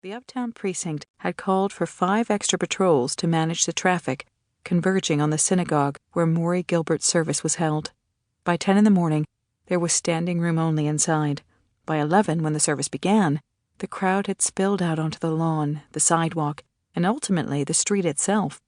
The Uptown Precinct had called for 5 extra patrols to manage the traffic, converging on the synagogue where Morey Gilbert's service was held. By 10 in the morning, there was standing room only inside. By 11, when the service began, the crowd had spilled out onto the lawn, the sidewalk, and ultimately the street itself.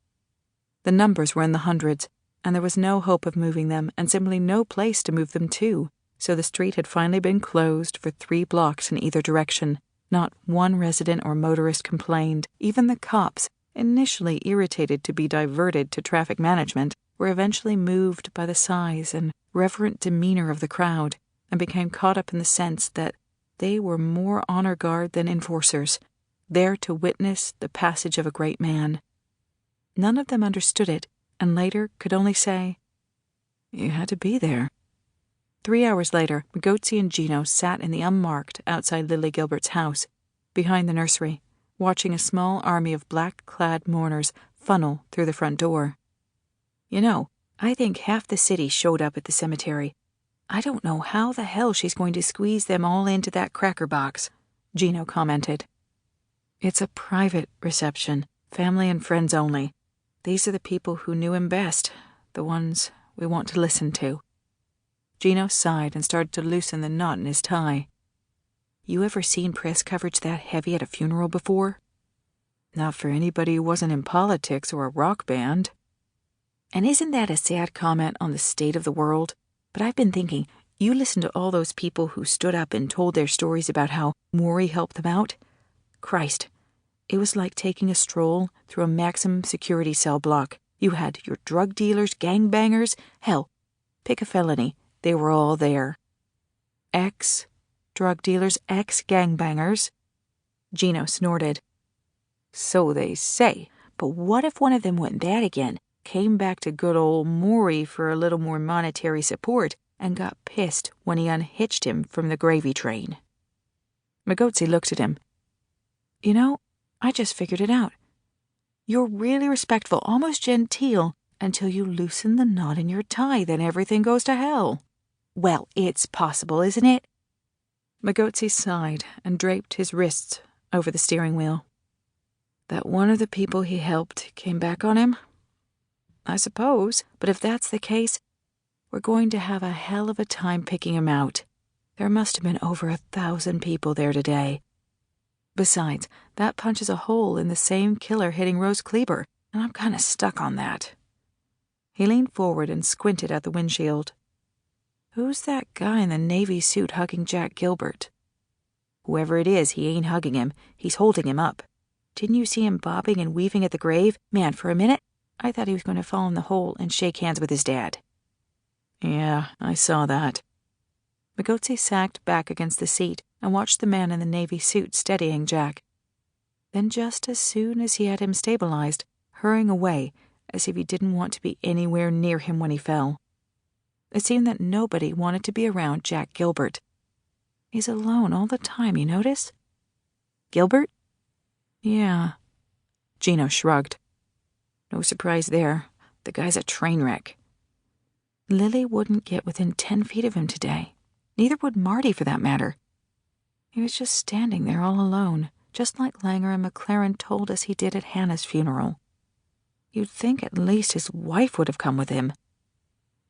The numbers were in the hundreds, and there was no hope of moving them and simply no place to move them to, so the street had finally been closed for 3 blocks in either direction. Not one resident or motorist complained. Even the cops, initially irritated to be diverted to traffic management, were eventually moved by the size and reverent demeanor of the crowd and became caught up in the sense that they were more honor guard than enforcers, there to witness the passage of a great man. None of them understood it, and later could only say, "You had to be there." 3 hours later, Magozzi and Gino sat in the unmarked outside Lily Gilbert's house, behind the nursery, watching a small army of black-clad mourners funnel through the front door. "You know, I think half the city showed up at the cemetery. I don't know how the hell she's going to squeeze them all into that cracker box," Gino commented. "It's a private reception, family and friends only. These are the people who knew him best, the ones we want to listen to." Gino sighed and started to loosen the knot in his tie. "You ever seen press coverage that heavy at a funeral before?" "Not for anybody who wasn't in politics or a rock band." "And isn't that a sad comment on the state of the world? But I've been thinking, you listen to all those people who stood up and told their stories about how Morey helped them out. Christ, it was like taking a stroll through a maximum security cell block. You had your drug dealers, gangbangers, hell, pick a felony. They were all there. Ex-drug dealers, ex-gangbangers." Gino snorted. "So they say, but what if one of them went bad again, came back to good old Morey for a little more monetary support, and got pissed when he unhitched him from the gravy train?" Magozzi looked at him. "You know, I just figured it out. You're really respectful, almost genteel, until you loosen the knot in your tie, then everything goes to hell." "Well, it's possible, isn't it?" Magozzi sighed and draped his wrists over the steering wheel. "That one of the people he helped came back on him? I suppose, but if that's the case, we're going to have a hell of a time picking him out. There must have been over 1,000 people there today. Besides, that punches a hole in the same killer hitting Rose Kleber, and I'm kind of stuck on that." He leaned forward and squinted at the windshield. "Who's that guy in the navy suit hugging Jack Gilbert?" "Whoever it is, he ain't hugging him. He's holding him up. Didn't you see him bobbing and weaving at the grave? Man, for a minute, I thought he was going to fall in the hole and shake hands with his dad." "Yeah, I saw that." Magozzi sagged back against the seat and watched the man in the navy suit steadying Jack. Then just as soon as he had him stabilized, hurrying away as if he didn't want to be anywhere near him when he fell. It seemed that nobody wanted to be around Jack Gilbert. "He's alone all the time, you notice?" "Gilbert?" "Yeah." Gino shrugged. "No surprise there. The guy's a train wreck." "Lily wouldn't get within 10 feet of him today. Neither would Marty, for that matter. He was just standing there all alone, just like Langer and McLaren told us he did at Hannah's funeral. You'd think at least his wife would have come with him."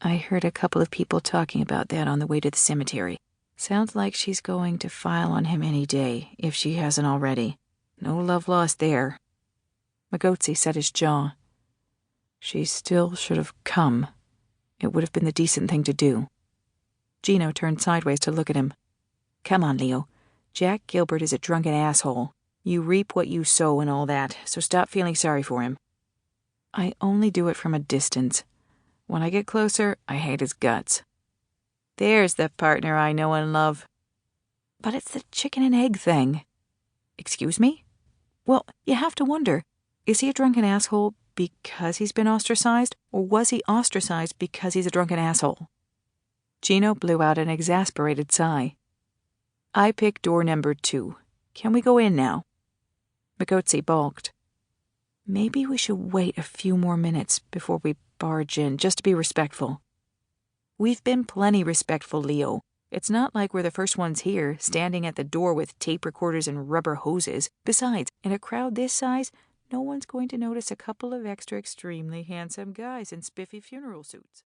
"I heard a couple of people talking about that on the way to the cemetery. Sounds like she's going to file on him any day, if she hasn't already. No love lost there." Magozzi set his jaw. "She still should have come. It would have been the decent thing to do." Gino turned sideways to look at him. "Come on, Leo. Jack Gilbert is a drunken asshole. You reap what you sow and all that, so stop feeling sorry for him." "I only do it from a distance. When I get closer, I hate his guts." "There's the partner I know and love." "But it's the chicken and egg thing." "Excuse me?" "Well, you have to wonder, is he a drunken asshole because he's been ostracized, or was he ostracized because he's a drunken asshole?" Gino blew out an exasperated sigh. "I pick door number 2. Can we go in now?" Magozzi balked. "Maybe we should wait a few more minutes before we barge in, just to be respectful." "We've been plenty respectful, Leo. It's not like we're the first ones here, standing at the door with tape recorders and rubber hoses. Besides, in a crowd this size, no one's going to notice a couple of extra extremely handsome guys in spiffy funeral suits.